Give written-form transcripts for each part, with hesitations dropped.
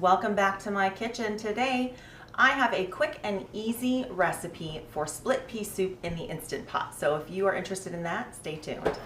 welcome back to my kitchen. Today I have a quick and easy recipe for split pea soup in the Instant Pot. So if you are interested in that, stay tuned.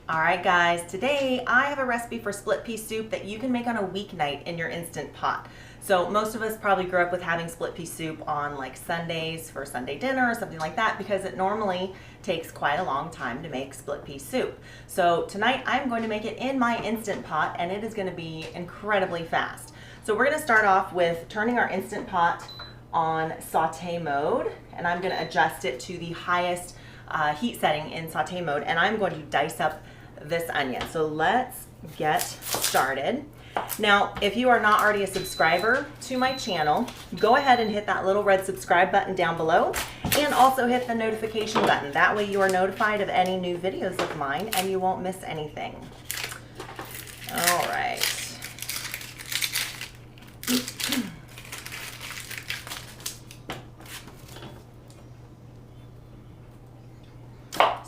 Alright guys, today I have a recipe for split pea soup that you can make on a weeknight in your Instant Pot. So most of us probably grew up with having split pea soup on like Sundays for Sunday dinner or something like that because it normally takes quite a long time to make split pea soup. So tonight I'm going to make it in my Instant Pot and it is going to be incredibly fast. So we're going to start off with turning our Instant Pot on saute mode, and I'm going to adjust it to the highest heat setting in saute mode, and I'm going to dice up this onion. So let's get started. Now, if you are not already a subscriber to my channel, go ahead and hit that little red subscribe button down below and also hit the notification button. That way you are notified of any new videos of mine and you won't miss anything. All right.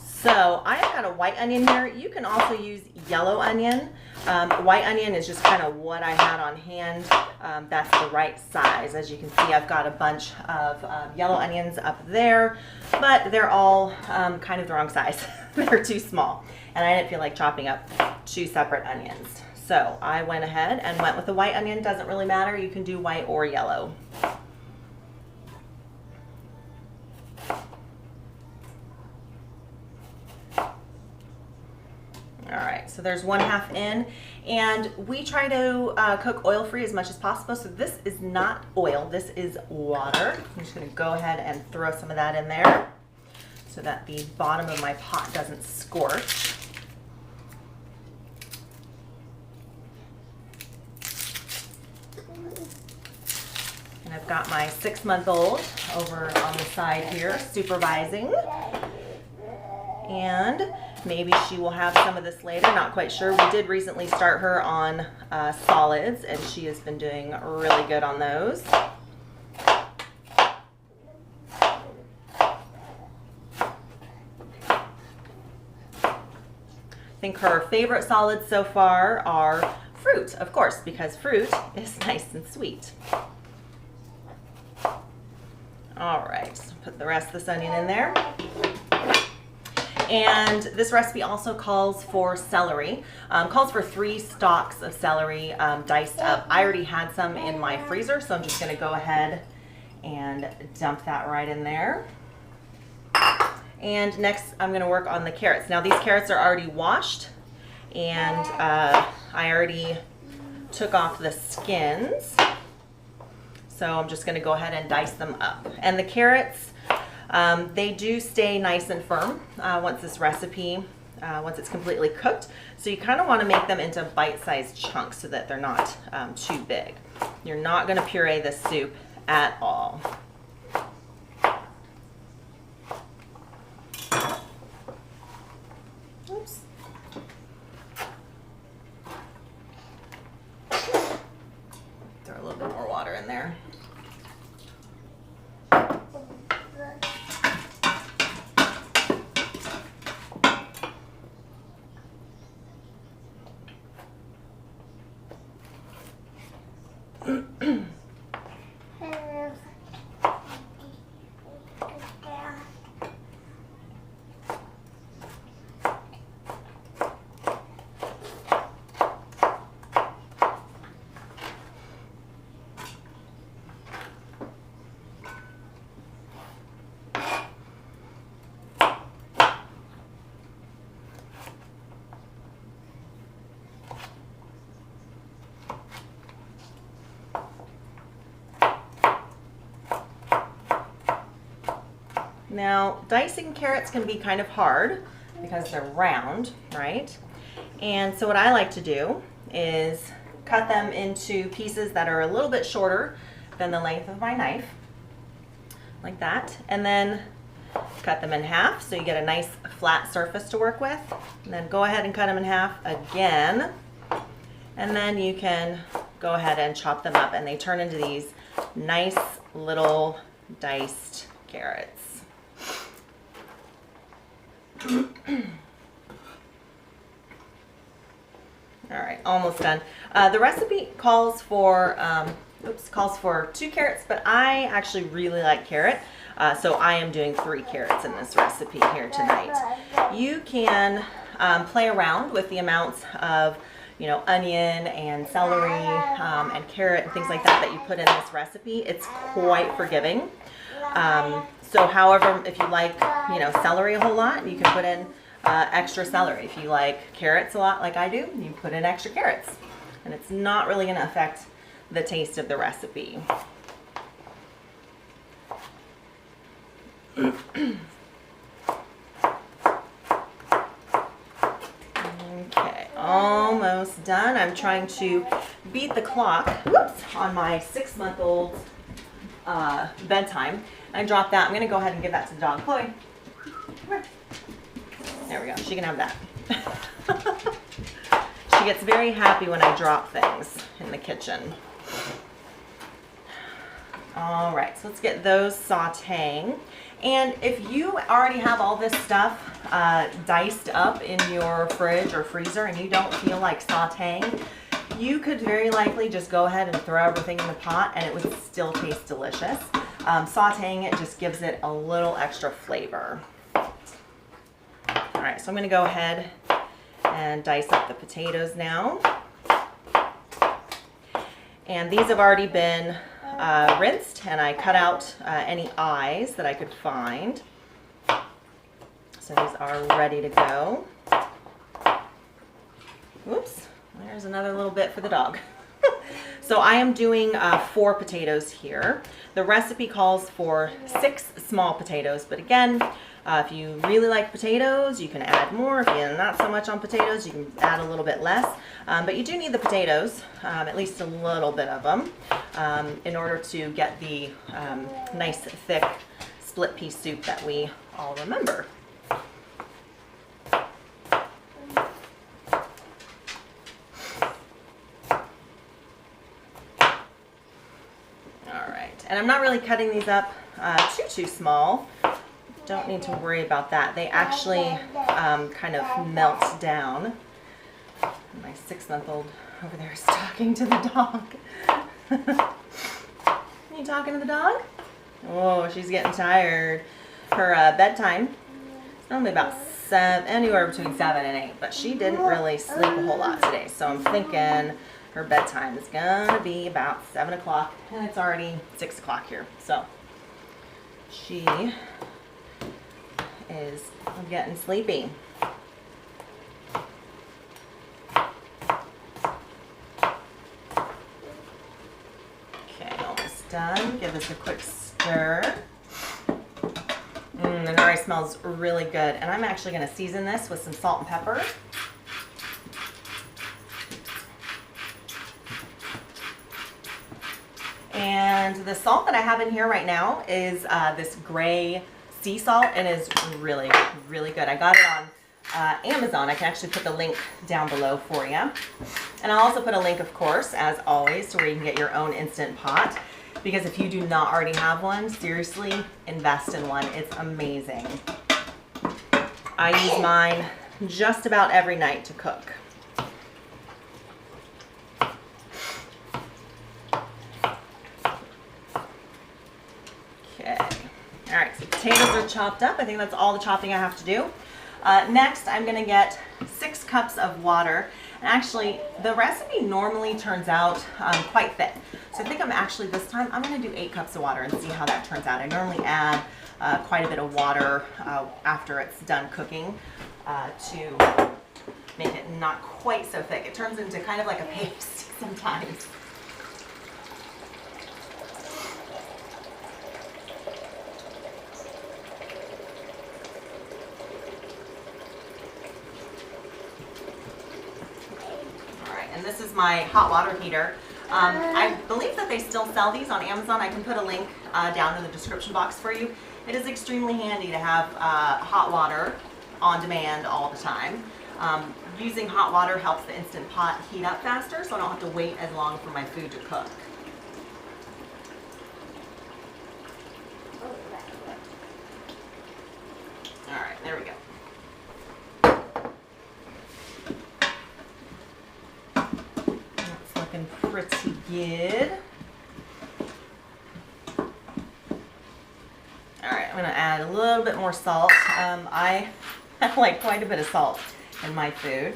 So I have got a white onion here. You can also use yellow onion. White onion is just kind of what I had on hand. That's the right size. As you can see, I've got a bunch of yellow onions up there, but they're all kind of the wrong size. They're too small, and I didn't feel like chopping up two separate onions. So I went ahead and went with the white onion. Doesn't really matter. You can do white or yellow. All right, so there's 1/2 in, and we try to cook oil-free as much as possible. So this is not oil, this is water. I'm just gonna go ahead and throw some of that in there so that the bottom of my pot doesn't scorch. And I've got my 6-month-old over on the side here supervising. And maybe she will have some of this later, not quite sure. We did recently start her on solids, and she has been doing really good on those. I think her favorite solids so far are fruit, of course, because fruit is nice and sweet. All right, so put the rest of this onion in there. And this recipe also calls for celery, calls for 3 stalks of celery diced up. I already had some in my freezer, so I'm just gonna go ahead and dump that right in there. And next I'm gonna work on the carrots. Now these carrots are already washed, and I already took off the skins. So I'm just gonna go ahead and dice them up. And the carrots, they do stay nice and firm once this recipe, once it's completely cooked. So you kind of want to make them into bite-sized chunks so that they're not too big. You're not going to puree the soup at all. Oops. Throw a little bit more water in there. Now, dicing carrots can be kind of hard because they're round, right? And so what I like to do is cut them into pieces that are a little bit shorter than the length of my knife, like that, and then cut them in half so you get a nice flat surface to work with. And then go ahead and cut them in half again, and then you can go ahead and chop them up, and they turn into these nice little diced carrots. All right, almost done. The recipe calls for 2 carrots, but I actually really like carrot, so I am doing 3 carrots in this recipe here tonight. You can play around with the amounts of, onion and celery and carrot and things like that that you put in this recipe. It's quite forgiving. So however, if you like, celery a whole lot, you can put in extra celery. If you like carrots a lot like I do, you put in extra carrots. And it's not really going to affect the taste of the recipe. Okay, almost done. I'm trying to beat the clock on my 6-month-old bedtime. I dropped that. I'm going to go ahead and give that to the dog. Chloe, come here. There we go. She can have that. She gets very happy when I drop things in the kitchen. All right, so let's get those sauteing. And if you already have all this stuff diced up in your fridge or freezer and you don't feel like sauteing, you could very likely just go ahead and throw everything in the pot and it would still taste delicious. Sauteing it just gives it a little extra flavor. All right, so I'm going to go ahead and dice up the potatoes now. And these have already been rinsed, and I cut out any eyes that I could find. So these are ready to go. Oops, there's another little bit for the dog. So I am doing 4 potatoes here. The recipe calls for 6 small potatoes, but again, if you really like potatoes, you can add more. If you're not so much on potatoes, you can add a little bit less. But you do need the potatoes, at least a little bit of them, in order to get the nice, thick, split pea soup that we all remember. All right, and I'm not really cutting these up too small. Don't need to worry about that. They actually kind of melt down. My 6-month-old over there is talking to the dog. You talking to the dog? Oh, she's getting tired. Her bedtime is normally about anywhere between 7 and 8, but she didn't really sleep a whole lot today. So I'm thinking her bedtime is gonna be about 7 o'clock, and it's already 6 o'clock here. So she is getting sleepy. Okay, almost done. Give this a quick stir. It already smells really good. And I'm actually going to season this with some salt and pepper. And the salt that I have in here right now is this gray sea salt, and is really, really good. I got it on Amazon. I can actually put the link down below for you. And I'll also put a link, of course, as always, to where you can get your own Instant Pot. Because if you do not already have one, seriously, invest in one. It's amazing. I use mine just about every night to cook. All right, so potatoes are chopped up. I think that's all the chopping I have to do. Next, I'm gonna get 6 cups of water. And actually, the recipe normally turns out quite thick. So I think this time, I'm gonna do 8 cups of water and see how that turns out. I normally add quite a bit of water after it's done cooking to make it not quite so thick. It turns into kind of like a paste sometimes. And this is my hot water heater. I believe that they still sell these on Amazon. I can put a link down in the description box for you. It is extremely handy to have hot water on demand all the time. Using hot water helps the Instant Pot heat up faster, so I don't have to wait as long for my food to cook. All right, there we go. pretty good. All right, I'm gonna add a little bit more salt. I like quite a bit of salt in my food.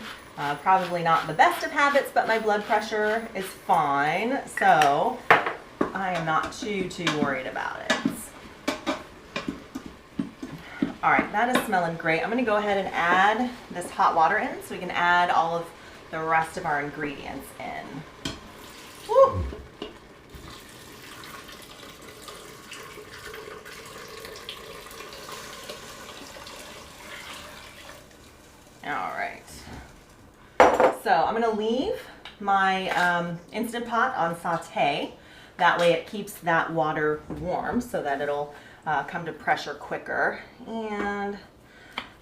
Probably not the best of habits, but my blood pressure is fine, so I am not too worried about it. All right, that is smelling great. I'm gonna go ahead and add this hot water in so we can add all of the rest of our ingredients in. Woo. All right. So I'm gonna leave my Instant Pot on saute. That way it keeps that water warm so that it'll come to pressure quicker. And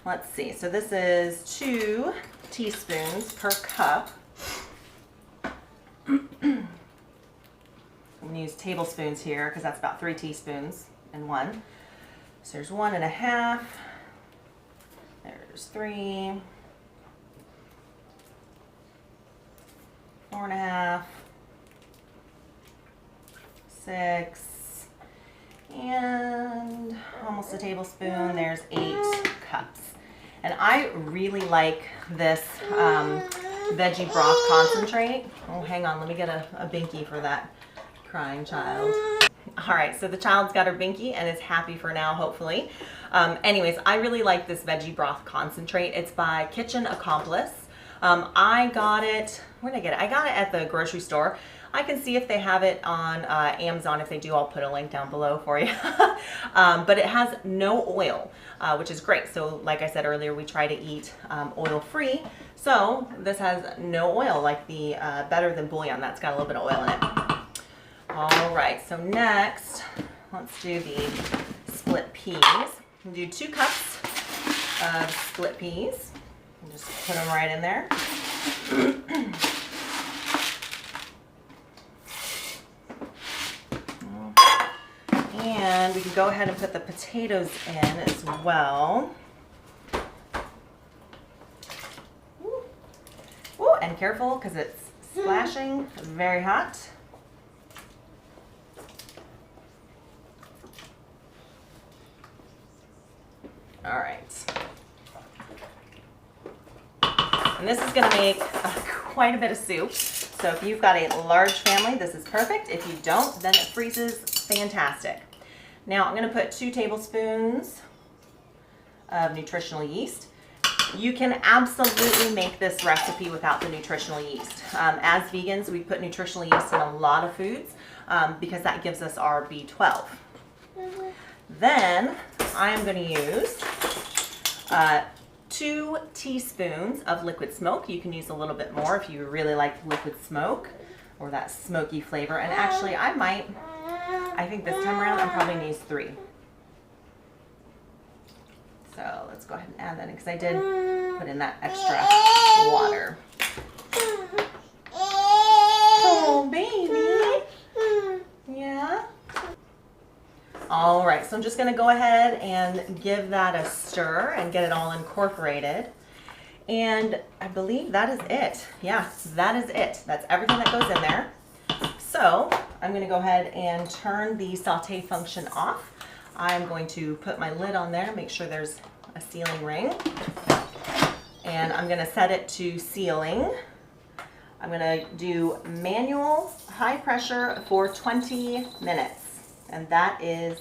let's see, so this is 2 teaspoons per cup. I'm gonna use tablespoons here because that's about 3 teaspoons in one. So there's 1.5, there's 3, 4.5, 6, and almost a tablespoon. There's 8 cups. And I really like this veggie broth concentrate. Oh, hang on, let me get a binky for that crying child. All right, so the child's got her binky and is happy for now, hopefully. Anyways, I really like this veggie broth concentrate. It's by Kitchen Accomplice. I got it, where did I get it? I got it at the grocery store. I can see if they have it on Amazon. If they do, I'll put a link down below for you. But it has no oil, which is great. So like I said earlier, we try to eat oil-free. So this has no oil, like the Better Than Bouillon. That's got a little bit of oil in it. All right, so next, let's do the split peas. We'll do 2 cups of split peas. Just put them right in there. And we can go ahead and put the potatoes in as well. Ooh, and careful because it's splashing, very hot. All right. And this is going to make quite a bit of soup. So if you've got a large family, this is perfect. If you don't, then it freezes fantastic. Now I'm going to put 2 tablespoons of nutritional yeast. You can absolutely make this recipe without the nutritional yeast. As vegans, we put nutritional yeast in a lot of foods because that gives us our B12. Then I am going to use 2 teaspoons of liquid smoke. You can use a little bit more if you really like liquid smoke or that smoky flavor. And actually I think this time around I'm probably going to use 3. So let's go ahead and add that in because I did put in that extra water. Oh, baby. Yeah. All right, so I'm just gonna go ahead and give that a stir and get it all incorporated. And I believe that is it. Yeah, that is it. That's everything that goes in there. So I'm gonna go ahead and turn the saute function off. I'm going to put my lid on there, make sure there's a sealing ring. And I'm gonna set it to sealing. I'm gonna do manual high pressure for 20 minutes. And that is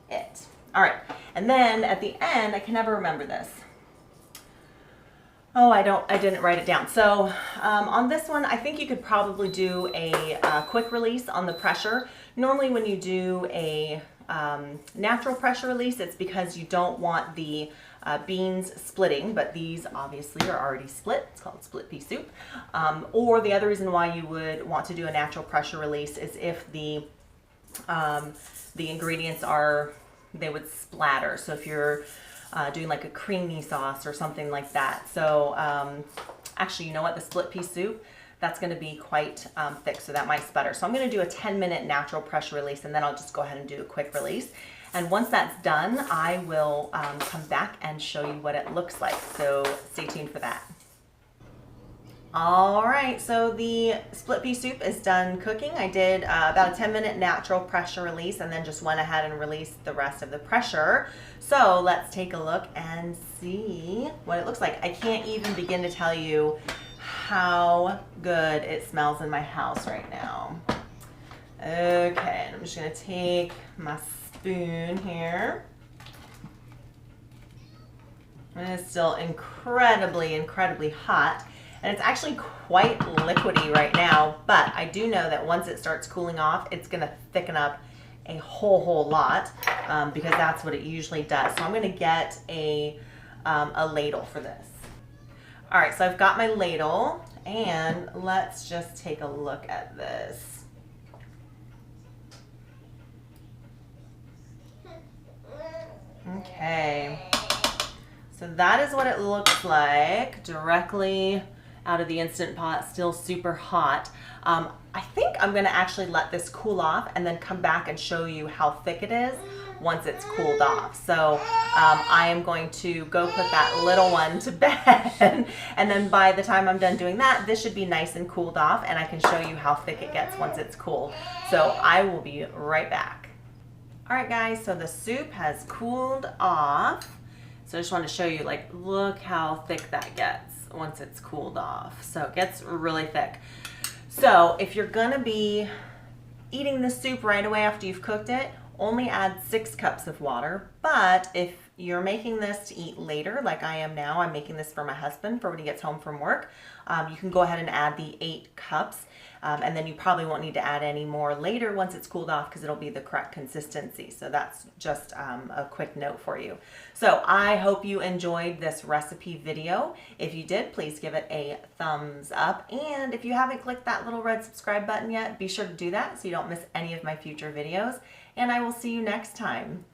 it. All right, and then at the end, I can never remember this. Oh, I didn't write it down. So on this one, I think you could probably do a quick release on the pressure. Normally when you do a natural pressure release, it's because you don't want the beans splitting, but these obviously are already split. It's called split pea soup. Or the other reason why you would want to do a natural pressure release is if the ingredients they would splatter. So if you're doing like a creamy sauce or something like that. So actually, you know what, the split pea soup, that's going to be quite thick, so that might sputter. So I'm going to do a 10-minute natural pressure release, and then I'll just go ahead and do a quick release. And once that's done, I will come back and show you what it looks like. So stay tuned for that. All right, so the split pea soup is done cooking. I did about a 10-minute natural pressure release and then just went ahead and released the rest of the pressure. So let's take a look and see what it looks like. I can't even begin to tell you how good it smells in my house right now. Okay, and I'm just gonna take my spoon here. And it's still incredibly, incredibly hot. And it's actually quite liquidy right now, but I do know that once it starts cooling off, it's gonna thicken up a whole lot because that's what it usually does. So I'm gonna get a ladle for this. All right, so I've got my ladle and let's just take a look at this. Okay, so that is what it looks like directly out of the Instant Pot, still super hot. I think I'm gonna actually let this cool off and then come back and show you how thick it is once it's cooled off. So I am going to go put that little one to bed and then by the time I'm done doing that, this should be nice and cooled off and I can show you how thick it gets once it's cool. So I will be right back. All right guys, so the soup has cooled off. So I just want to show you, like, look how thick that gets once it's cooled off. So it gets really thick. So if you're gonna be eating the soup right away after you've cooked it, only add 6 cups of water. But if you're making this to eat later, like I am now, I'm making this for my husband for when he gets home from work, you can go ahead and add the 8 cups. And then you probably won't need to add any more later once it's cooled off because it'll be the correct consistency. So that's just a quick note for you. So I hope you enjoyed this recipe video. If you did, please give it a thumbs up. And if you haven't clicked that little red subscribe button yet, be sure to do that so you don't miss any of my future videos. And I will see you next time.